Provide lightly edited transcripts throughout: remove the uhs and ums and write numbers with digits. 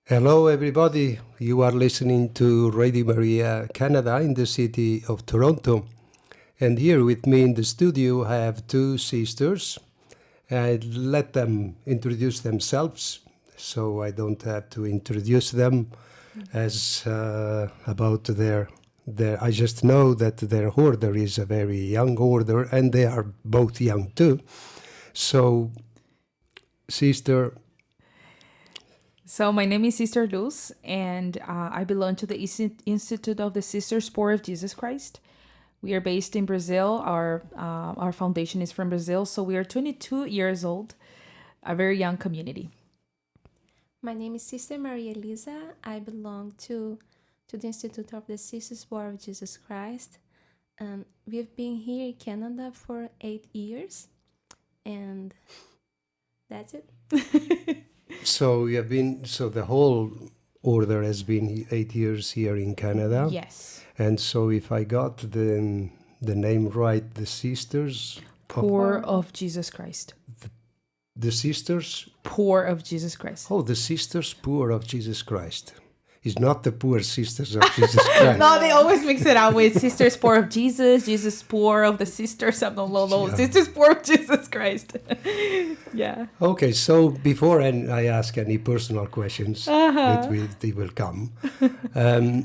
Hello, everybody. You are listening to Radio Maria Canada in the city of Toronto. And here with me in the studio, I have two sisters. I let them introduce themselves, so I don't have to introduce them as about their. I just know that their order is a very young order, and they are both young too. So, sister. So my name is Sister Luz, and I belong to the Institute of the Sister Sport of Jesus Christ. We are based in Brazil. Our foundation is from Brazil, so we are 22 years old, a very young community. My name is Sister Maria Elise. I belong to the Institute of the Sister Sport of Jesus Christ. And we've been here in Canada for 8 years, and that's it. So the whole order has been 8 years here in Canada. Yes. And so if I got the name right, the sisters... Poor of Jesus Christ. The sisters? Poor of Jesus Christ. Oh, the sisters poor of Jesus Christ. It's not the poor sisters of Jesus Christ. No, they always mix it out with sisters poor of Jesus, Jesus poor of the sisters of the Lolo, sisters poor of Jesus Christ. Yeah. Okay, so before I ask any personal questions, they will come,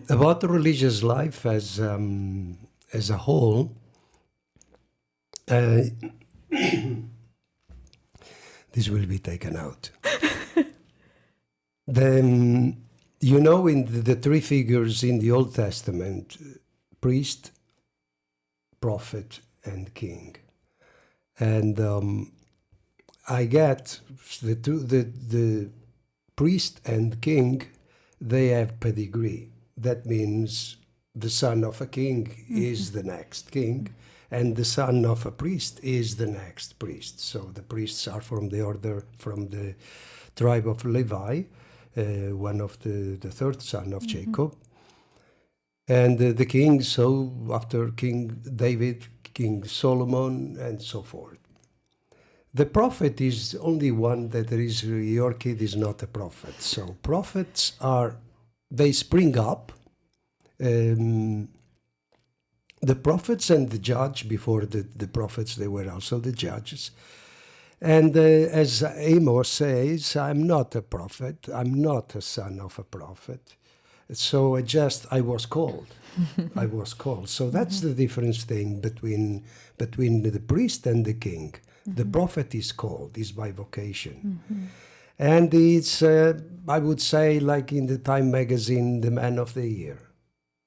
about the religious life as a whole, this will be taken out. You know, in the three figures in the Old Testament, priest, prophet, and king. And I get the priest and king, they have pedigree. That means the son of a king is the next king, and the son of a priest is the next priest. So the priests are from the tribe of Levi, one of the third son of Jacob. And the king, so after King David, King Solomon, and so forth. The prophet is only one that there is, your kid is not a prophet. So prophets they spring up. The prophets and the judge, before the prophets, they were also the judges. And as Amos says, I'm not a prophet, I'm not a son of a prophet. So I was called. I was called. So that's the difference thing between the priest and the king. The prophet is called, is by vocation. And it's, I would say, like in the Time magazine, the man of the year.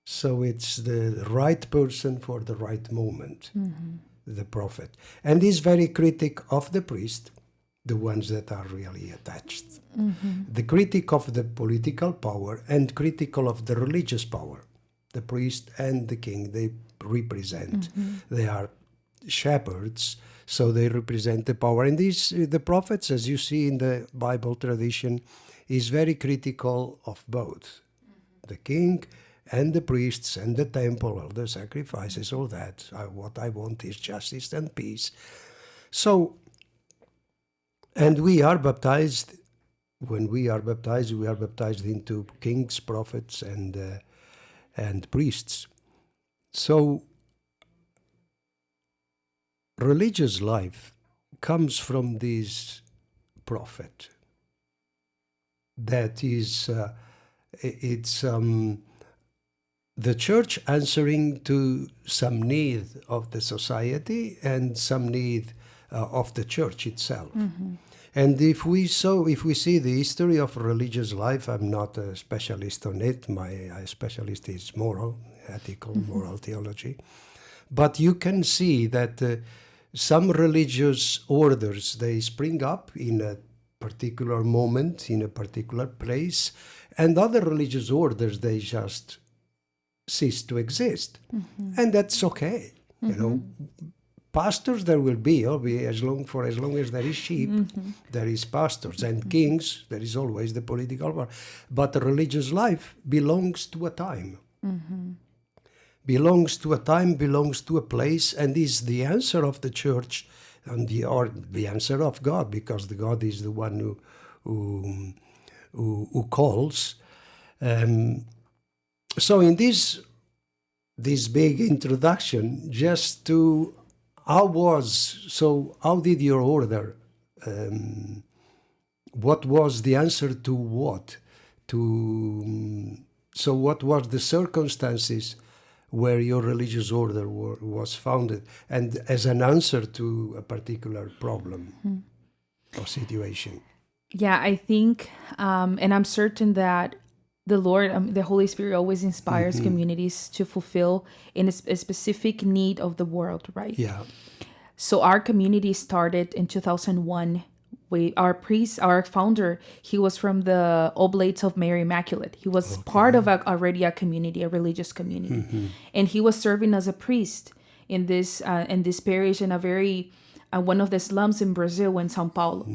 So it's the right person for the right moment. The prophet, and is very critic of the priest, the ones that are really attached. The critic of the political power and critical of the religious power. The priest and the king, they represent. They are shepherds, so they represent the power. And the prophets, as you see in the Bible tradition, is very critical of both. The king and the priests and the temple, all the sacrifices, all that. What I want is justice and peace. So, and we are baptized. When we are baptized into kings, prophets, and priests. So, religious life comes from this prophet. That is, the church answering to some need of the society and some need of the church itself. And if we see the history of religious life, I'm not a specialist on it. My specialist is moral theology. But you can see that some religious orders, they spring up in a particular moment, in a particular place, and other religious orders, they just cease to exist. And that's okay. You know, pastors there will be as long as there is sheep, there is pastors, and kings, there is always the political power. But the religious life belongs to a time. Belongs to a time, belongs to a place, and is the answer of the church and the answer of God, because the God is the one who who calls. So in this big introduction, just to how did your order? What was the answer to what? So what were the circumstances where your religious order was founded, and as an answer to a particular problem or situation? Yeah, I think, and I'm certain that the Lord, the Holy Spirit always inspires communities to fulfill in a specific need of the world, right? Yeah. So our community started in 2001. Our founder, he was from the Oblates of Mary Immaculate. He was part of already a community, a religious community, and he was serving as a priest in this parish in a very one of the slums in Brazil, in São Paulo.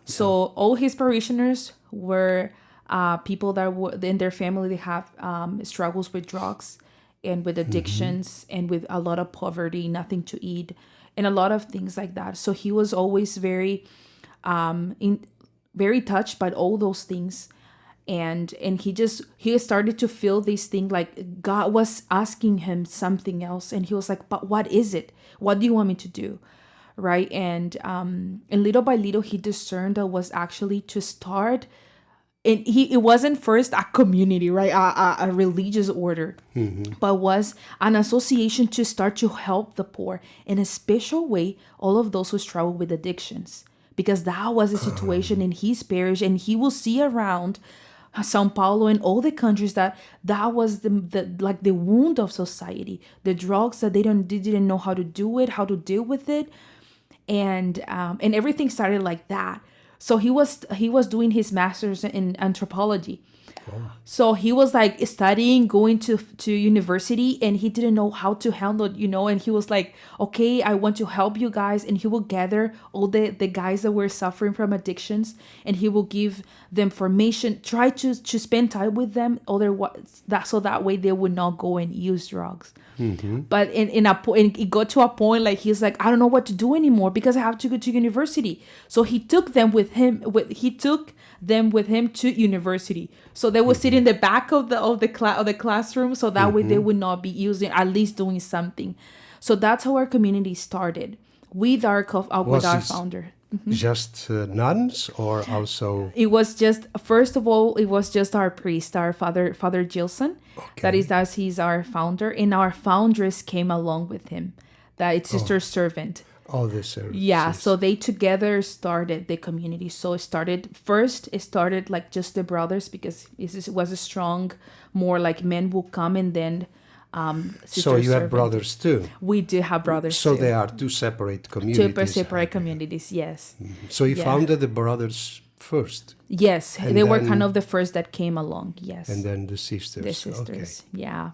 So all his parishioners were people that were in their family. They have struggles with drugs and with addictions and with a lot of poverty, nothing to eat, and a lot of things like that. So he was always very very touched by all those things, and he started to feel this thing like God was asking him something else, and he was like, but what is it? What do you want me to do? Right? And little by little he discerned that was actually to start, and it wasn't first a community, right, a religious order, but was an association to start to help the poor in a special way, all of those who struggle with addictions, because that was the situation in his parish, and he will see around São Paulo and all the countries that was the wound of society, the drugs that they didn't know how to do it, how to deal with it, and everything started like that. So he was doing his master's in anthropology. So he was like studying, going to university, and he didn't know how to handle it, and he was like, okay, I want to help you guys. And he will gather all the guys that were suffering from addictions, and he will give them formation, try to spend time with them, so that way they would not go and use drugs. But it got to a point like he's like, I don't know what to do anymore because I have to go to university. So he took them with him. He took them with him to university. So they would sit in the back of the classroom, so that way they would not be using, at least doing something. So that's how our community started with our founder. Just nuns, or also? It was just, first of all, it was just our priest, our Father Gilson. Okay. He's our founder, and our foundress came along with him. That it's Sister Servant. Oh, the service. Yeah, so they together started the community. So it started like just the brothers, because it was a strong, more like men will come, and then Sister So you Servant. have brothers too? We do have brothers So too. they are two separate communities. Two separate communities, yes. So you Yeah. founded the brothers first? Yes, And they were then- kind of the first that came along, yes. And then the sisters. The sisters, Okay.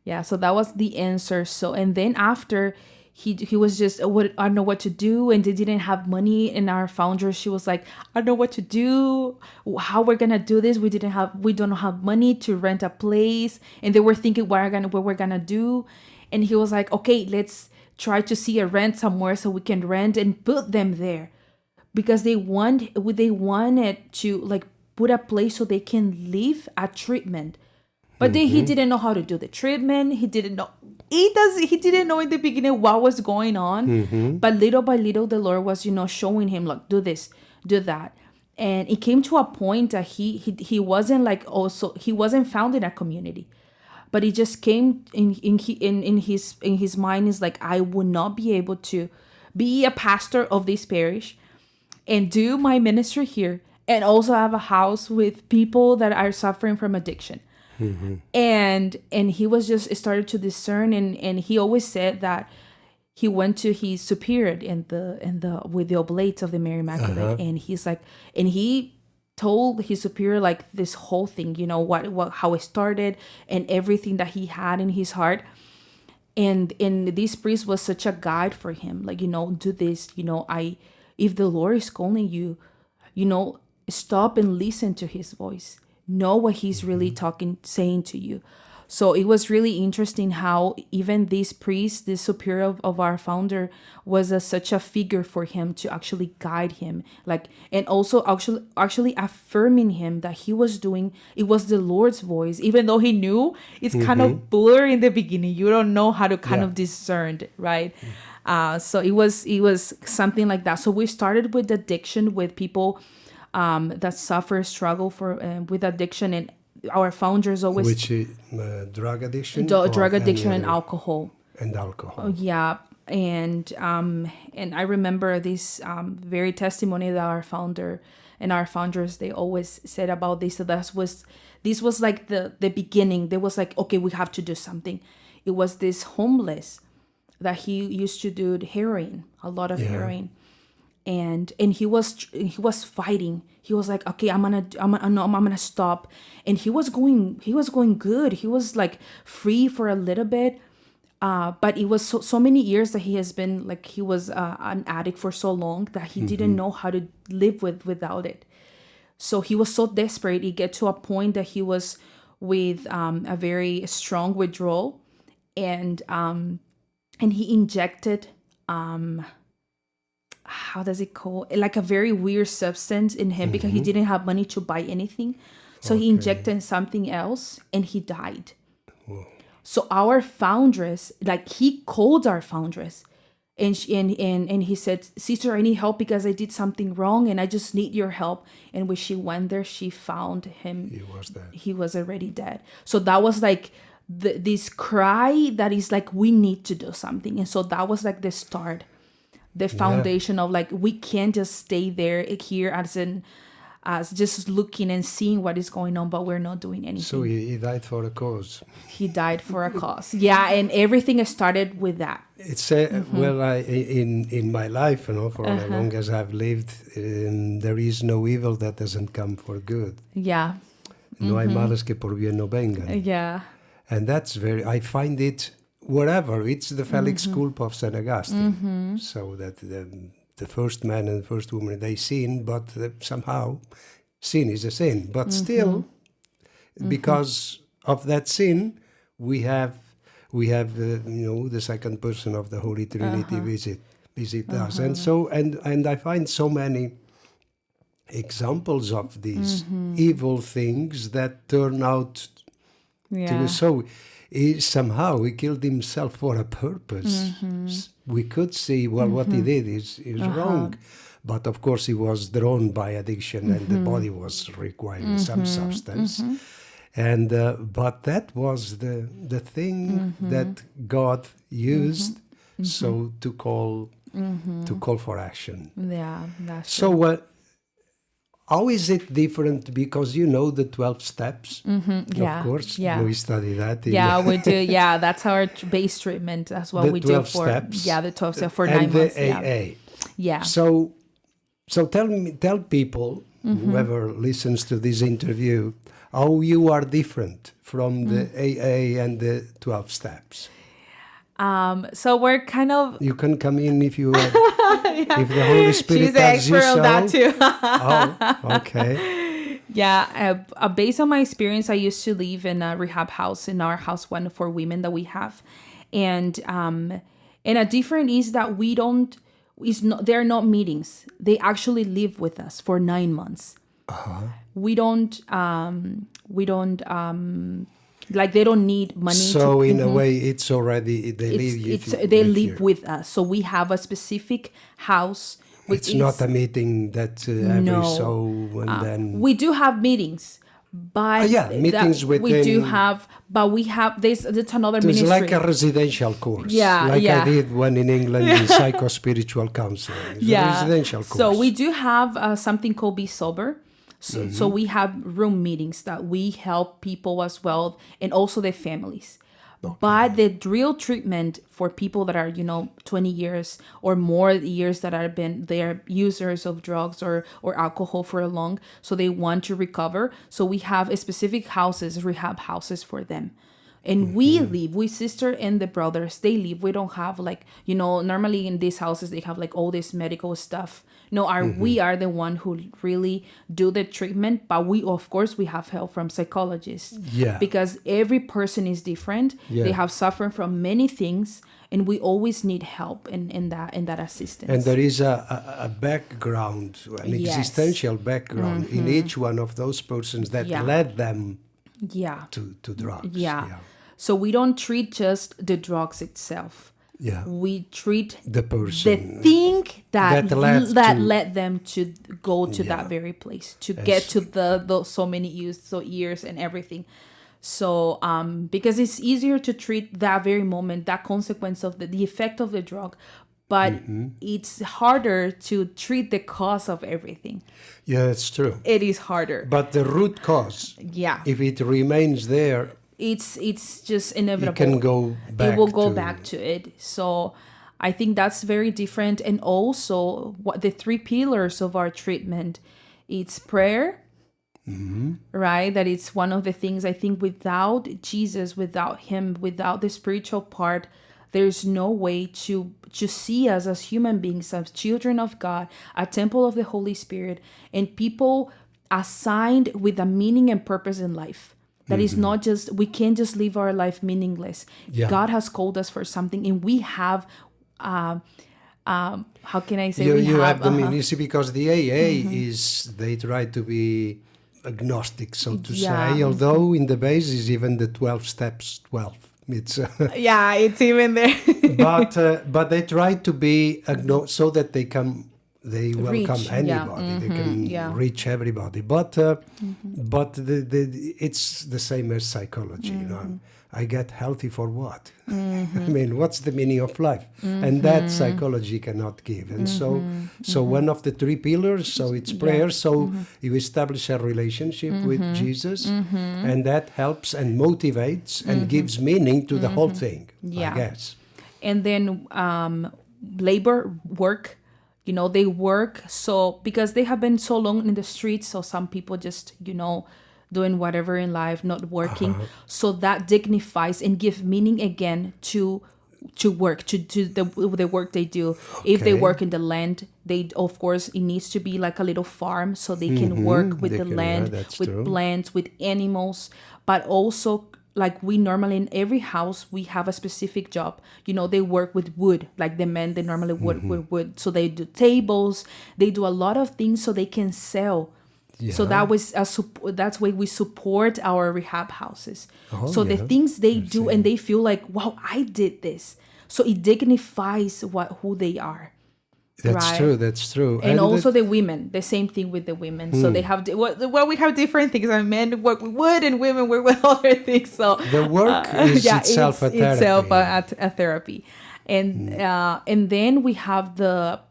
yeah. So that was the answer. So, and then after he was just, I don't know what to do, and they didn't have money. And our founder, she was like, I don't know what to do, how we're gonna do this. We don't have money to rent a place, and they were thinking what we're gonna do. And he was like, okay, let's try to see a rent somewhere so we can rent and put them there, because they wanted to like put a place so they can live a treatment. But then he didn't know how to do the treatment. He didn't know in the beginning what was going on. But little by little, the Lord was, showing him, like, do this, do that. And it came to a point that he wasn't like, also, he wasn't found in a community. But it just came in his mind, is like, I would not be able to be a pastor of this parish and do my ministry here, and also have a house with people that are suffering from addiction. And he was just started to discern, and he always said that he went to his superior with the oblates of the Mary Immaculate, and he's like, and he told his superior like this whole thing, what how it started and everything that he had in his heart. And this priest was such a guide for him, like, do this, if the Lord is calling you, stop and listen to his voice. Know what he's really saying to you. So it was really interesting how even this priest, this superior of our founder, was such a figure for him to actually guide him, like, and also actually affirming him that he was doing, it was the Lord's voice, even though he knew it's kind of blurry in the beginning. You don't know how to kind of discern, right? So it was something like that. So we started with addiction, with people that suffer, struggle for with addiction, and our founders always Which is drug addiction? drug or addiction any and other- alcohol. And alcohol. Yeah, and I remember this very testimony that our founder and our founders, they always said about this. So this was like the beginning. They was like, okay, we have to do something. It was this homeless that he used to do heroin, a lot of heroin, and he was fighting. He was like, okay, I'm gonna stop, and he was going good. He was like free for a little bit, but it was so many years that he has been like, he was an addict for so long that he didn't know how to live without it. So he was so desperate. He get to a point that he was with a very strong withdrawal, and he injected how does it call, like a very weird substance in him, because he didn't have money to buy anything. So he injected something else and he died. So our foundress, like, he called our foundress, and he said, "Sister, I need help because I did something wrong and I just need your help." And when she went there, she found him. He was dead. He was already dead. So that was like this cry that is like, we need to do something. And so that was like the start, the foundation of like, we can't just stay there here as just looking and seeing what is going on, but we're not doing anything. So he died for a cause. He died for a cause. Yeah, and everything started with that. It's well, in my life, for as long as I've lived, there is no evil that doesn't come for good. Yeah. No hay males que por bien no vengan. Yeah. And that's I find it wherever. It's the Felix culpa of St. Augustine. So that the first man and the first woman, they sin, but somehow sin is a sin. But still, because of that sin, we have the second person of the Holy Trinity visit us. And so and I find so many examples of these evil things that turn out to so somehow he killed himself for a purpose. We could see, well, what he did is wrong, but of course he was drawn by addiction, and the body was requiring some substance. And but that was the thing that God used, so to call for action. Yeah, that's So how is it different? Because the 12 steps, Yeah, of course, yeah. we study that. Yeah, we do. Yeah, that's our base treatment. That's what The we do 12 for steps. Yeah, the 12 steps for and 9 months. the Yeah. AA. Yeah. So tell people, whoever listens to this interview, how you are different from the AA and the 12 steps. So we're kind of You can come in if you if the Holy Spirit she's the tells you expert so. on that too. Oh, okay. Yeah, based on my experience, I used to live in a rehab house, in our house one for women that we have, and a different is that they're not meetings. They actually live with us for 9 months. We don't like, they don't need money. So in a way, it's already they live with us. So we have a specific house. It's not a meeting that every so and then. We do have meetings, but meetings we within. do have, but we have this. It's another It's ministry. like a residential course. Yeah, like yeah. I did one in England in psycho-spiritual counseling. It's a residential course. So we do have something called Be Sober. So we have room meetings that we help people as well, and also their families. Okay. But the real treatment for people that are 20 years or more years that they are users of drugs or alcohol for a long, so they want to recover. So we have specific houses, rehab houses for them. And we leave, we sister and the brothers, they leave. We don't have like, normally in these houses, they have like all this medical stuff. No, we are the one who really do the treatment, but we, of course, we have help from psychologists. Yeah. Because every person is different. Yeah. They have suffered from many things, and we always need help in that assistance. And there is a background, an Yes. existential background in each one of those persons that led them to drugs. Yeah. So we don't treat just the drugs itself. Yeah. We treat The person. the thing that led led them to go to that very place, to get to the so many years and everything. So because it's easier to treat that very moment, that consequence of the effect of the drug, but it's harder to treat the cause of everything. Yeah, it's true. It is harder. But the root cause, if it remains there, it's just inevitable. it can go back. It will go back to it. So I think that's very different. And also what the 3 pillars of our treatment, it's prayer, right? That it's one of the things I think without Jesus, without him, without the spiritual part, there's no way to see us as human beings, as children of God, a temple of the Holy Spirit, and people assigned with a meaning and purpose in life. That is not just, we can't just live our life meaningless. Yeah. God has called us for something, and we have, how can I say? You have the meaning. You see, because the AA is, they try to be agnostic, so to say, although in the base is even the 12 steps 12. It's yeah, it's even there. but they try to be so that they welcome Reach, anybody. They can reach everybody. But it's the same as psychology. I get healthy for what? I mean, what's the meaning of life? And that psychology cannot give. And so one of the 3 pillars, so it's prayer. So you establish a relationship with Jesus, and that helps and motivates and gives meaning to the whole thing, I guess. And then work. They work so because they have been so long in the streets. So some people just, doing whatever in life, not working. So that dignifies and give meaning again to work, to the work they do. Okay. If they work in the land, they, of course, it needs to be like a little farm so they can work with the land, with plants, with animals, but also like we normally in every house, we have a specific job. They work with wood, like the men, they normally work with wood. So they do tables, they do a lot of things so they can sell. Yeah. So that's why we support our rehab houses. So the things they do and they feel like, wow, I did this. So it dignifies who they are. That's true. That's true. And also the women, the same thing with the women. So they have we have different things. Men work with wood and women work with other things. So the work is itself a therapy. Itself a therapy, and then we have the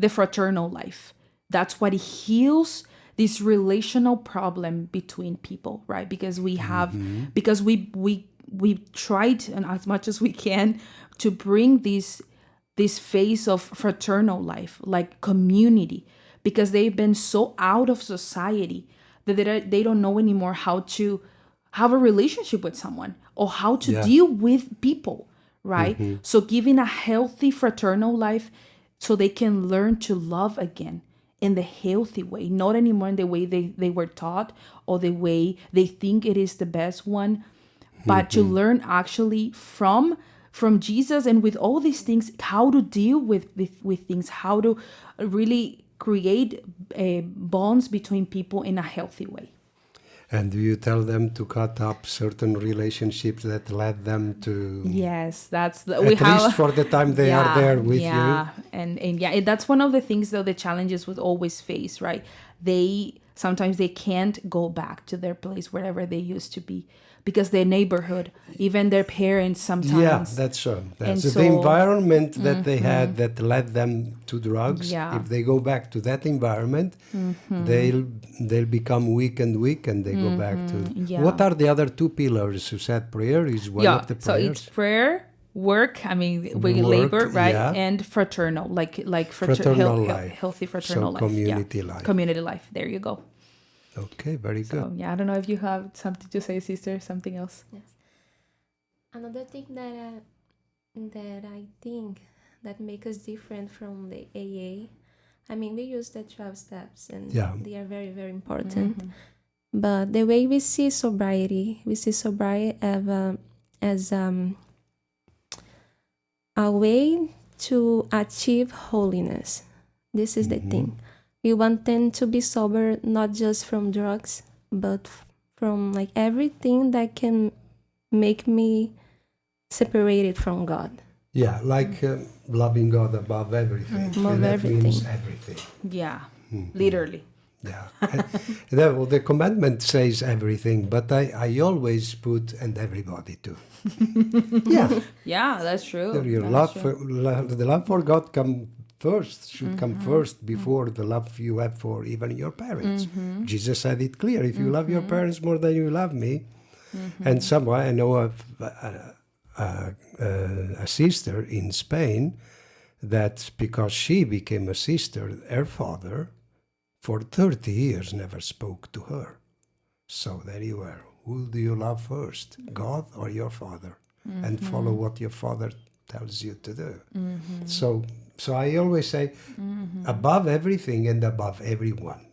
fraternal life. That's what heals this relational problem between people, right? Because we have because we tried and as much as we can to bring this phase of fraternal life, like community, because they've been so out of society that they don't know anymore how to have a relationship with someone or how to deal with people, right? So giving a healthy fraternal life so they can learn to love again in the healthy way, not anymore in the way they were taught or the way they think it is the best one, but to learn actually from Jesus and with all these things, how to deal with things, how to really create bonds between people in a healthy way. And do you tell them to cut up certain relationships that led them to? Yes, that's at least for the time they are there with you. Yeah, and that's one of the things that the challenges would always face, right? Sometimes they can't go back to their place wherever they used to be because their neighborhood, even their parents sometimes. Yeah, that's true. That's the environment that they had that led them to drugs. Yeah. If they go back to that environment, they'll become weak and they go back to. Yeah. What are the other 2 pillars? You said prayer is one of the prayers. So it's prayer, work. I mean, we labor, right? Yeah. And fraternal, like fraternal life, healthy fraternal life. Community life. Community life. There you go. Okay, very good. So, I don't know if you have something to say, sister, something else. Yes. Another thing that I think that make us different from the AA. I mean, we use the 12 steps, and Yeah. they are very, very important. But the way we see sobriety as a way to achieve holiness. This is the thing. We want them to be sober not just from drugs, but from like everything that can make me separated from God. Yeah, like loving God above everything. Above And that everything. means everything. Yeah, literally. Yeah. Well, the commandment says everything, but I always put and everybody too. Yeah. Yeah, that's true. Your the love for God should come first before the love you have for even your parents. Jesus said it clear: if you love your parents more than you love me, and someone I know of a sister in Spain that because she became a sister, her father for 30 years never spoke to her. So there you are. Who do you love first, God or your father? And follow what your father tells you to do. So I always say, above everything and above everyone.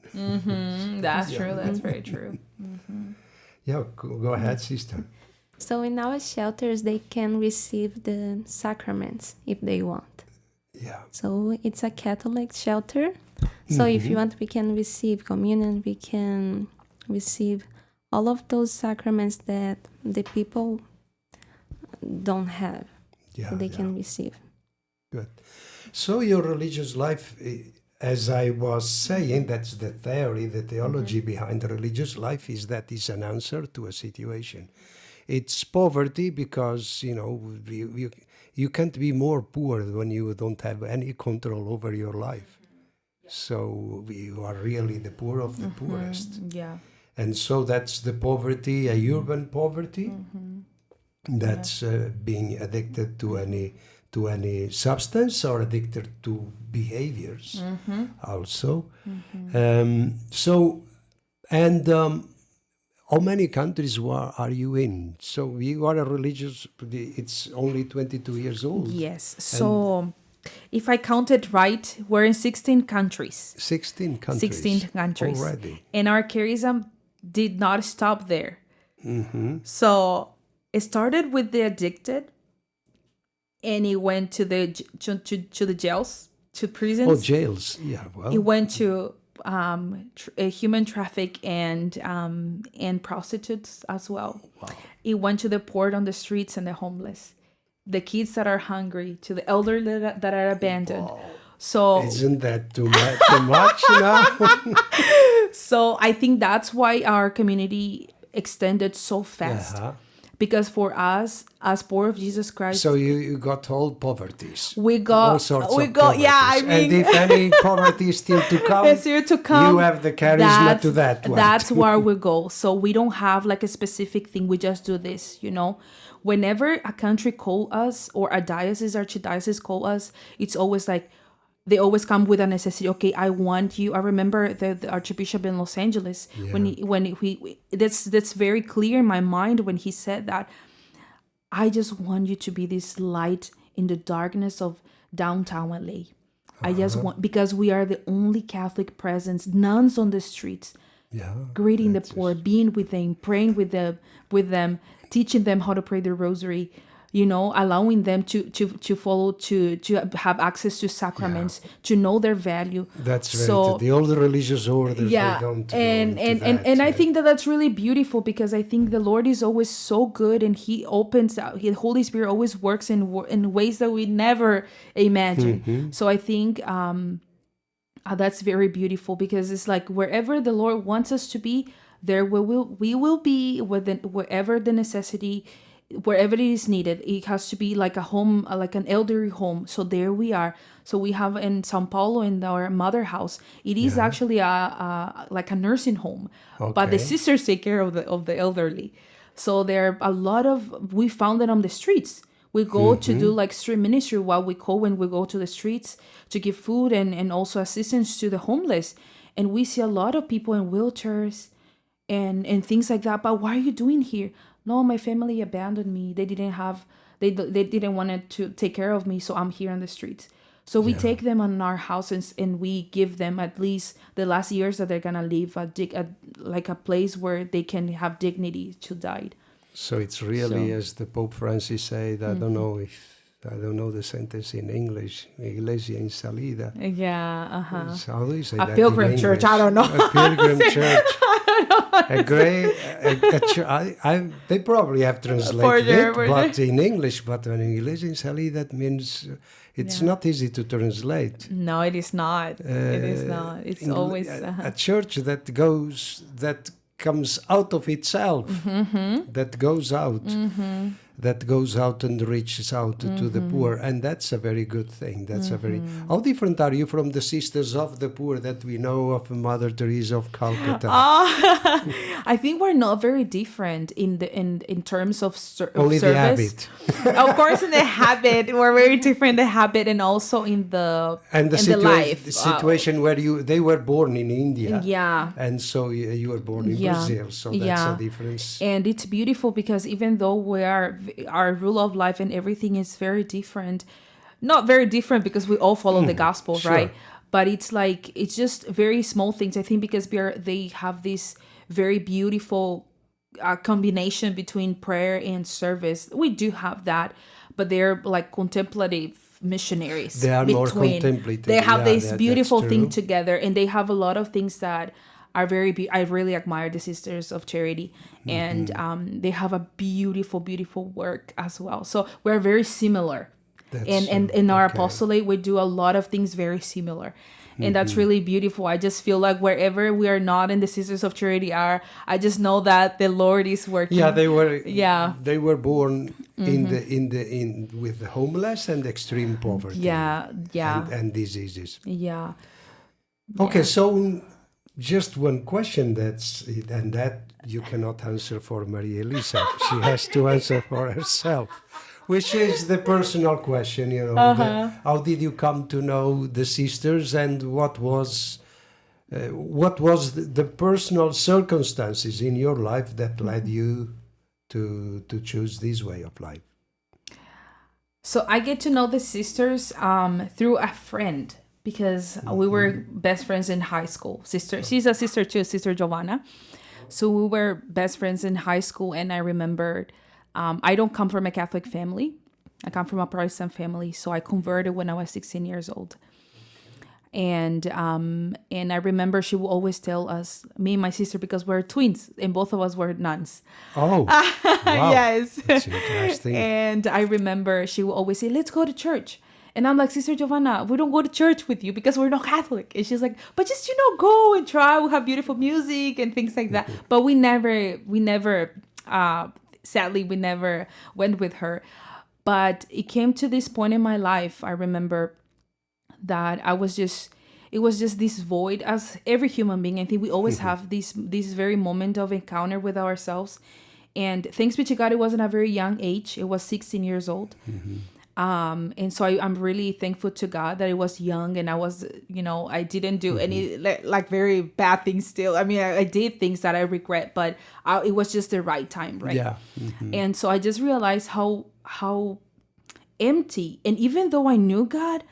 That's true. That's very true. Yeah, go ahead, sister. So in our shelters, they can receive the sacraments if they want. Yeah. So it's a Catholic shelter. So if you want, we can receive communion, we can receive all of those sacraments that the people don't have. Yeah, They can receive. Good. So your religious life, as I was saying, that's the theory, the theology behind the religious life is that it's an answer to a situation. It's poverty because, you can't be more poor when you don't have any control over your life. So you are really the poor of the poorest. Yeah. And so that's the poverty, a urban poverty. That's being addicted to any substance or addicted to behaviors also. How many countries are you in? So you are a religious, it's only 22 years old. Yes. So if I counted right, we're in 16 countries. 16 countries. 16 countries. Already. And our charism did not stop there. So it started with the addicted, and it went to the jails, to prisons. Oh, jails. Yeah, well. It went to human traffic and prostitutes as well. Wow. It went to the poor on the streets and the homeless, the kids that are hungry, to the elderly that are abandoned. Wow. So Isn't that too much now? So I think that's why our community extended so fast. Because for us, as poor of Jesus Christ, So you got all poverties. we got All sorts of yeah, I poverties. mean, And if any poverty is still to come, it's here to come. you have the charisma to that one. That's where we go. So we don't have like a specific thing. We just do this, Whenever a country call us or a diocese, archdiocese call us, it's always like, they always come with a necessity. Okay, I want you. I remember the Archbishop in Los Angeles when he that's very clear in my mind when he said that. I just want you to be this light in the darkness of downtown LA. I just want, because we are the only Catholic presence, nuns on the streets, greeting the poor, being with them, praying with them, teaching them how to pray the rosary. Allowing them to follow, to have access to sacraments, to know their value. That's right. The older religious orders, they don't go into that, and I think that's really beautiful, because I think the Lord is always so good, and He opens out. The Holy Spirit always works in ways that we never imagine. So I think that's very beautiful, because it's like wherever the Lord wants us to be, there we will be wherever the necessity. Wherever it is needed. It has to be like a home, like an elderly home. So there we are. So we have in Sao Paulo, in our mother house, it is actually like a nursing home, but the sisters take care of the elderly. So there are a lot of, we found it on the streets. We go to do like street ministry while we go, when we go to the streets to give food and also assistance to the homeless. And we see a lot of people in wheelchairs and things like that. But what are you doing here? no, my family abandoned me. They didn't want to take care of me, so I'm here on the streets. So we take them on our houses and we give them at least the last years that they're gonna live like a place where they can have dignity to die. So it's really, So- as the Pope Francis said, I don't know the sentence in English, Iglesia in salida. Yeah, How do you say A that pilgrim in church, English? I don't know. A pilgrim church. They probably have translated it, but in English, but when in Iglesia in salida, that means it's not easy to translate. No, it is not. It is not. It's always a church that comes out of itself, that goes out, and reaches out to the poor, and that's a very good thing. That's a very. How different are you from the Sisters of the Poor that we know of Mother Teresa of Calcutta? I think we're not very different in terms of Only service. the habit. Of course, in the habit, we're very different in the habit, and also in the life. The situation where they were born in India. Yeah. And so you were born in Brazil, so that's a difference. And it's beautiful because even though our rule of life and everything is very different, not very different because we all follow the gospel, sure. right? But it's just very small things. I think because they have this very beautiful combination between prayer and service. We do have that, but they're like contemplative missionaries. They are more contemplative. They have this beautiful that's thing true. together, and they have a lot of things that are I really admire the Sisters of Charity, and they have a beautiful, beautiful work as well. So we're very similar. And in our apostolate, we do a lot of things very similar. And that's really beautiful. I just feel like wherever we are not in the Sisters of Charity are, I just know that the Lord is working. Yeah, they were. Yeah. They were born in with the homeless and extreme poverty. Yeah, yeah. And diseases. Yeah. Okay, so just one question that you cannot answer for Maria Elisa. She has to answer for herself. Which is the personal question, how did you come to know the sisters, and what was the personal circumstances in your life that led you to choose this way of life? So I get to know the sisters through a friend because we were best friends in high school. She's a sister too, Sister Giovanna. So we were best friends in high school, and I remembered. I don't come from a Catholic family. I come from a Protestant family. So I converted when I was 16 years old. And I remember she would always tell us, me and my sister, because we're twins, and both of us were nuns. Oh, wow. Yes. That's interesting. And I remember she would always say, let's go to church. And I'm like, Sister Giovanna, we don't go to church with you because we're not Catholic. And she's like, but just, go and try. We'll have beautiful music and things like that. But we never, sadly, we never went with her. But it came to this point in my life, I remember that it was just this void, as every human being. I think we always have this very moment of encounter with ourselves. And thanks be to God, it wasn't a very young age. It was 16 years old. And so I'm really thankful to God that it was young, and I was, I didn't do any like very bad things still. I mean, I did things that I regret, but it was just the right time, right? Yeah. And so I just realized how empty, and even though I knew God,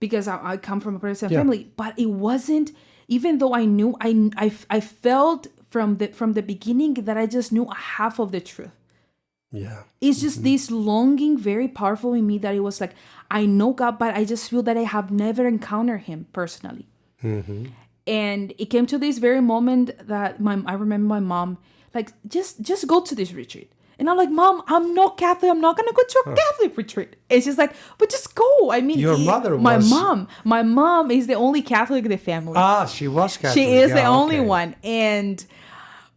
because I come from a Protestant family, but it wasn't, even though I knew, I felt from the beginning that I just knew half of the truth. Yeah. It's just this longing, very powerful in me, that it was like, I know God, but I just feel that I have never encountered him personally. And it came to this very moment that I remember my mom, like, just go to this retreat. And I'm like, Mom, I'm not Catholic. I'm not going to go to a Catholic retreat. And she's like, but just go. I mean, Your mother was... My mom is the only Catholic in the family. She was Catholic. She is the only one.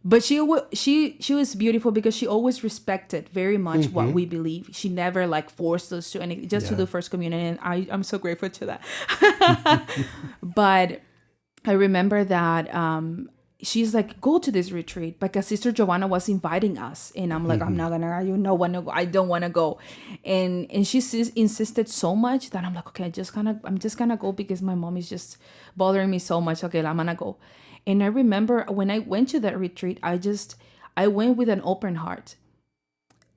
But she was beautiful because she always respected very much what we believe. She never like forced us to anything, just to do First Communion. And I'm so grateful to that. But I remember that she's like, go to this retreat, because Sister Giovanna was inviting us. And I'm like, I'm not gonna, I don't want to go. And she insisted so much that I'm like, okay, I'm just gonna go because my mom is just bothering me so much. Okay, I'm gonna go. And I remember when I went to that retreat, I went with an open heart.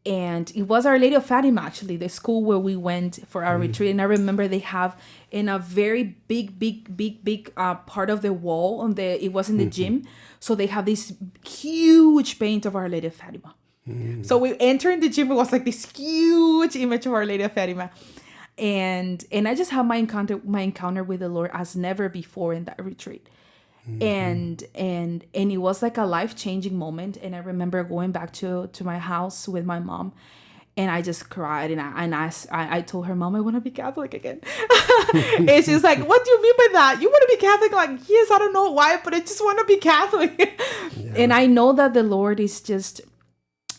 And it was Our Lady of Fatima, actually, the school where we went for our retreat. And I remember they have in a very big part of the wall it was in the gym. So they have this huge paint of Our Lady of Fatima. So we entered the gym. It was like this huge image of Our Lady of Fatima. And I just had my encounter with the Lord as never before in that retreat. And it was like a life-changing moment. And I remember going back to my house with my mom, and I just cried, and I told her, Mom, I want to be Catholic again. And she's like, what do you mean by that? You want to be Catholic? Like, yes, I don't know why, but I just want to be Catholic. And I know that the Lord is just,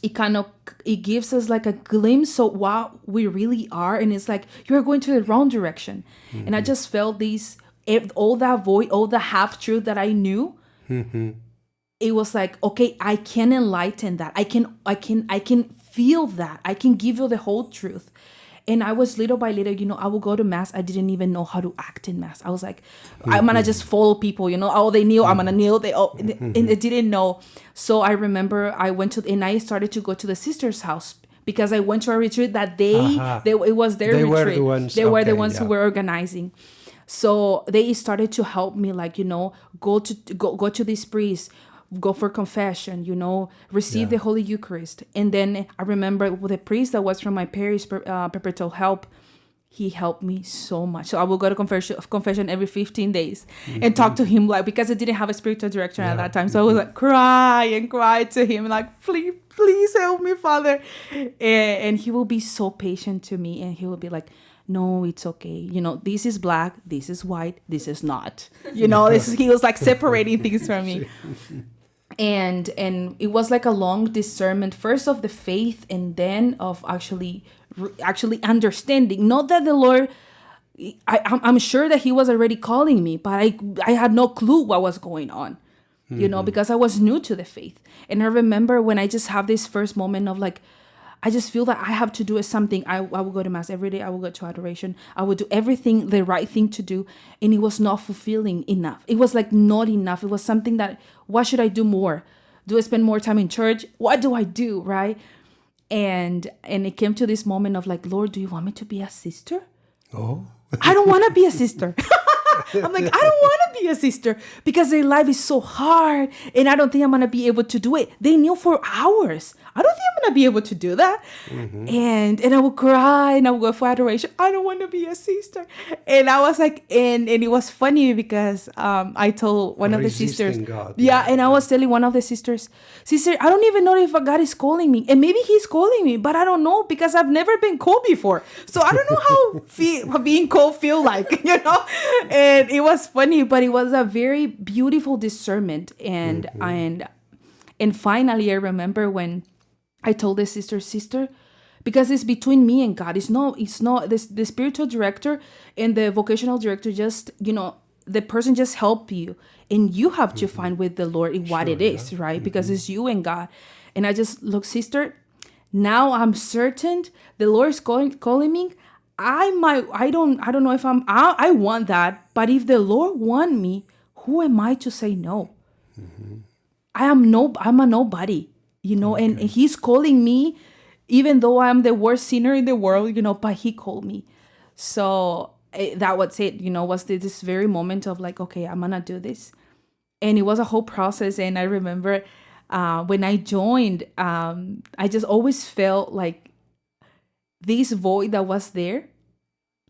it gives us like a glimpse of what we really are. And it's like, you're going to the wrong direction. And I just felt all that void, all the half-truth that I knew, it was like, okay, I can enlighten that. I can feel that. I can give you the whole truth. And I was little by little, I would go to Mass. I didn't even know how to act in Mass. I was like, I'm going to just follow people, oh, they kneel, I'm going to kneel. And they didn't know. So I remember and I started to go to the sister's house, because I went to a retreat that it was their retreat. Were the ones, they were the ones who were organizing. So they started to help me, like, go to this priest, go for confession, receive the Holy Eucharist. And then I remember with the priest that was from my parish, Perpetual Help, he helped me so much. So I would go to confession every 15 days and talk to him, like, because I didn't have a spiritual director at that time. So I was like, cry to him, like, please help me, Father. And he will be so patient to me, and he will be like, no, it's okay. This is black, this is white, this is not. He was like separating things from me. And it was like a long discernment, first of the faith, and then of actually understanding. Not that the Lord, I'm sure that he was already calling me, but I had no clue what was going on, because I was new to the faith. And I remember when I just have this first moment of like, I just feel that I have to do something. I will go to Mass every day. I will go to adoration. I would do everything, the right thing to do. And it was not fulfilling enough. It was like not enough. It was something that, what should I do more? Do I spend more time in church? What do I do, right? And it came to this moment of like, Lord, do you want me to be a sister? Oh. I don't want to be a sister. I'm like, I don't want to be a sister, because their life is so hard, and I don't think I'm going to be able to do it. They kneel for hours. I don't think I'm going to be able to do that. And I would cry, and I would go for adoration. I don't want to be a sister. And I was like, and it was funny because I told one of the sisters. God. And I was telling one of the sisters, Sister, I don't even know if God is calling me. And maybe he's calling me, but I don't know, because I've never been called before. So I don't know how being called feel like, And it was funny, but it was a very beautiful discernment. And finally, I remember when I told the sister, because it's between me and God. It's not the spiritual director and the vocational director, just, the person just help you, and you have to find with the Lord in what it is, right? Because it's you and God. And I just, look, sister, now I'm certain the Lord is calling me. I don't know if I want that, but if the Lord want me, who am I to say no? I'm a nobody, and he's calling me, even though I'm the worst sinner in the world, but he called me. So that was it, was this very moment of like, okay, I'm gonna do this. And it was a whole process. And I remember when I joined, I just always felt like this void that was there.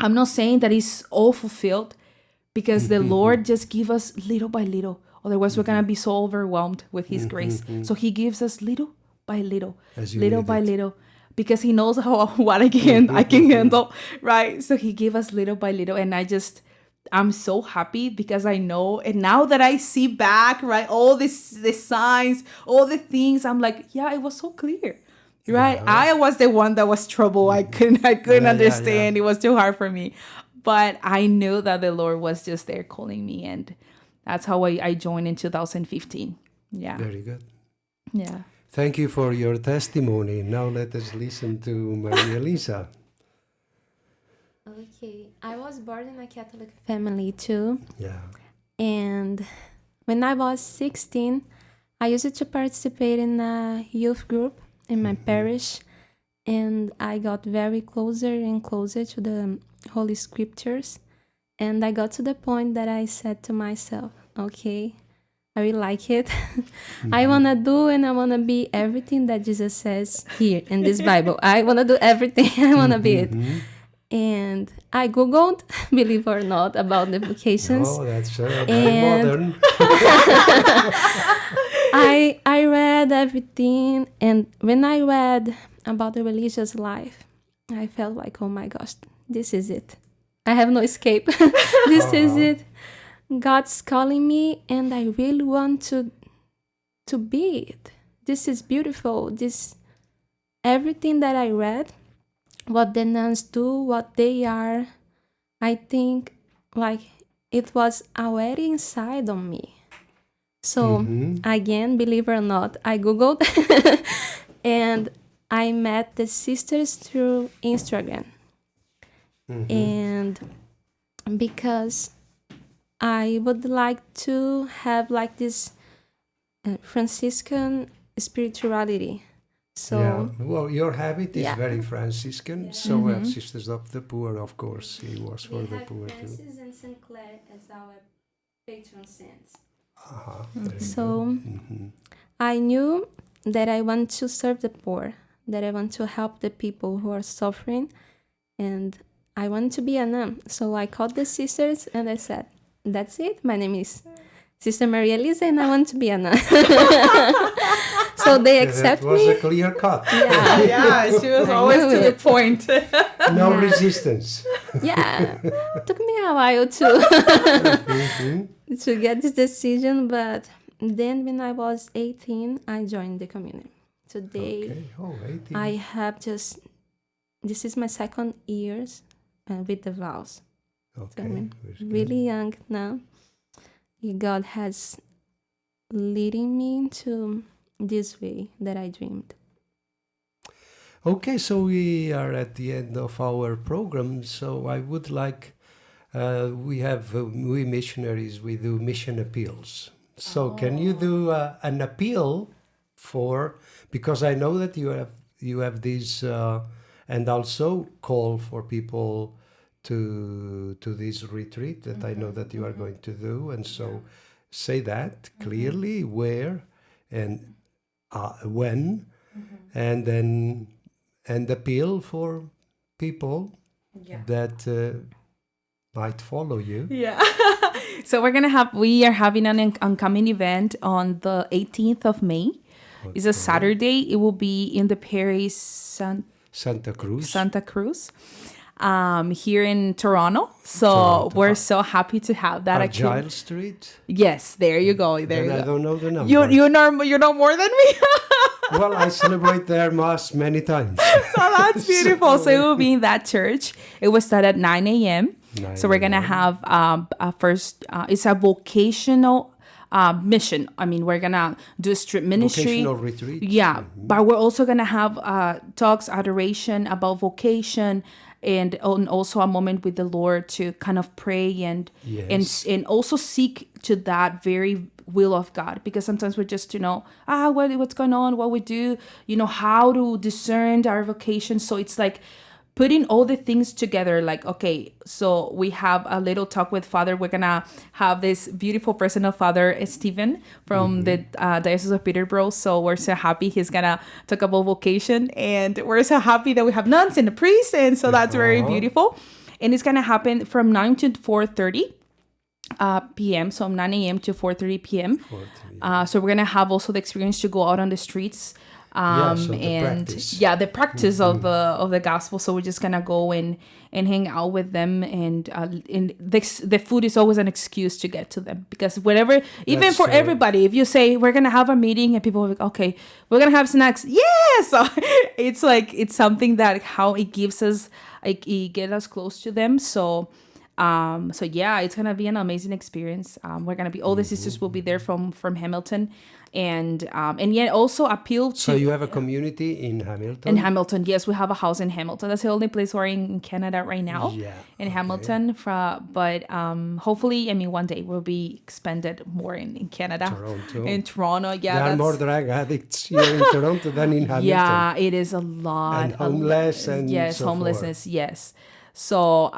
I'm not saying that it's all fulfilled, because the Lord just give us little by little. Otherwise, we're going to be so overwhelmed with his grace. So he gives us little by little, little by little, because he knows what I can handle, right? So he gave us little by little. And I'm so happy, because I know, and now that I see back, right, all the signs, all the things, I'm like, yeah, it was so clear. Right, yeah. I was the one that was trouble. I couldn't understand. It was too hard for me, but I knew that the Lord was just there calling me, and that's how I joined in 2015. Yeah, very good. Yeah, thank you for your testimony. Now let us listen to Maria Elisa. Okay, I was born in a Catholic family too. Yeah, and when I was 16, I used to participate in a youth group in my parish, and I got very closer and closer to the Holy Scriptures. And I got to the point that I said to myself, okay, I really like it. I want to do and I want to be everything that Jesus says here in this Bible. I want to do everything. I want to be it. And I Googled, believe it or not, about the vocations. Oh, that's very And- modern. I read everything, and when I read about the religious life, I felt like, oh my gosh, this is it. I have no escape. This is it. God's calling me, and I really want to be it. This is beautiful. This everything that I read, what the nuns do, what they are, I think like it was already inside of me. So again, believe it or not, I Googled and I met the sisters through Instagram. And because I would like to have like this Franciscan spirituality. So Yeah. Well, your habit is Yeah. very Franciscan. So have Sisters of the Poor, of course. He was for the poor too. Francis and St. Clair as our patron saints. Very So good. I knew that I want to serve the poor, that I want to help the people who are suffering, and I want to be a nun. So I called the sisters and I said, that's it. My name is Sister Maria Elise and I want to be a nun. So they accept That was me. a clear cut. Yeah, Yeah, she was I always knew to the it. point. No Yeah. resistance. yeah. Took me a while to to get this decision, but then when I was 18, I joined the community. Today, Okay. Oh, 18. I have just, this is my second years with the vows. Okay. I mean, very good. really young now. God has leading me into this way that I dreamed. Okay, so we are at the end of our program. So I would like, we missionaries, we do mission appeals. So can you do an appeal for, because I know that you have these, and also call for people to this retreat that I know that you are going to do, and so say that clearly where and when, and then appeal for people that might follow you. Yeah. So we are having an oncoming event on the 18th of May. It's a Saturday. It will be in the parish Santa Cruz. Santa Cruz, here in Toronto. So Toronto. we're so happy to have that. Agile Street. Yes, there you go. There Then you I go. don't know the number. You know more than me. Well, I celebrate their mass many times. So that's beautiful. So it will be in that church. It will start at 9 a.m. 9 So we're going to a.m. have a first, it's a vocational mission. I mean, we're going to do a street ministry. Vocational retreat. Yeah, but we're also going to have talks, adoration about vocation, and also a moment with the Lord to kind of pray and Yes. and also seek to that very will of God, because sometimes we're just what's going on, what we do, how to discern our vocation. So it's like putting all the things together, like, okay, so we have a little talk with Father. We're gonna have this beautiful person of Father Stephen from the Diocese of Peterborough. So we're so happy he's gonna talk about vocation, and we're so happy that we have nuns and a priest, and so that's very beautiful. And it's gonna happen from 9 to 4:30 p.m. So 9 a.m. to 4:30 p.m. So we're gonna have also the experience to go out on the streets. So the And practice. the practice of the gospel. So we're just gonna go and hang out with them, and the food is always an excuse to get to them, because whatever, even That's for true. everybody, if you say we're gonna have a meeting and people are like, okay, we're gonna have snacks, yes. So it's something that how it gives us, like, it get us close to them. So So yeah, it's gonna be an amazing experience. We're gonna be all the sisters will be there from Hamilton, and yet also appeal to. So you have a community in Hamilton? In Hamilton, yes, we have a house in Hamilton. That's the only place we're in Canada right now. Yeah, in okay. Hamilton. But hopefully, I mean, one day we'll be expanded more in Canada. Toronto. In Toronto, yeah. There are that's, more drug addicts here in Toronto than in Hamilton. yeah, it is a lot. And homeless and yes, so homelessness, yes. So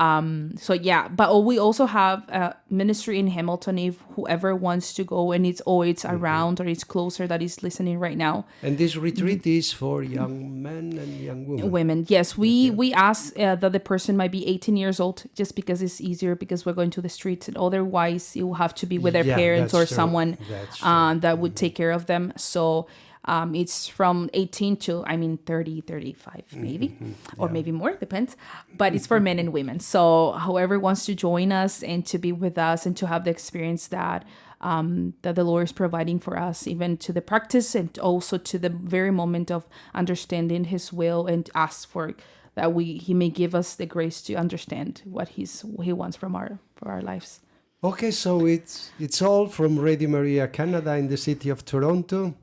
yeah, but we also have a ministry in Hamilton if whoever wants to go and it's around or it's closer that is listening right now. And this retreat is for young men and young women. Yes, we ask that the person might be 18 years old just because it's easier because we're going to the streets, and otherwise it will have to be with their parents or that's true. someone That's true. that would take care of them. So it's from 18 to 30, 35 maybe, or maybe more, depends. But it's for men and women. So whoever wants to join us and to be with us and to have the experience that that the Lord is providing for us, even to the practice and also to the very moment of understanding His will, and ask for that He may give us the grace to understand what He wants for our lives. Okay, so it's all from Radio Maria Canada in the city of Toronto.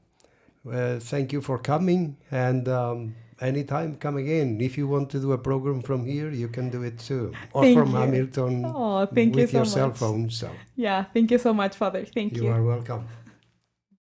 Thank you for coming, and anytime come again. If you want to do a program from here, you can do it too, or Thank from you. Hamilton Thank you with so your cell much. phone. So Yeah, thank you so much, Father. Thank you. you are welcome.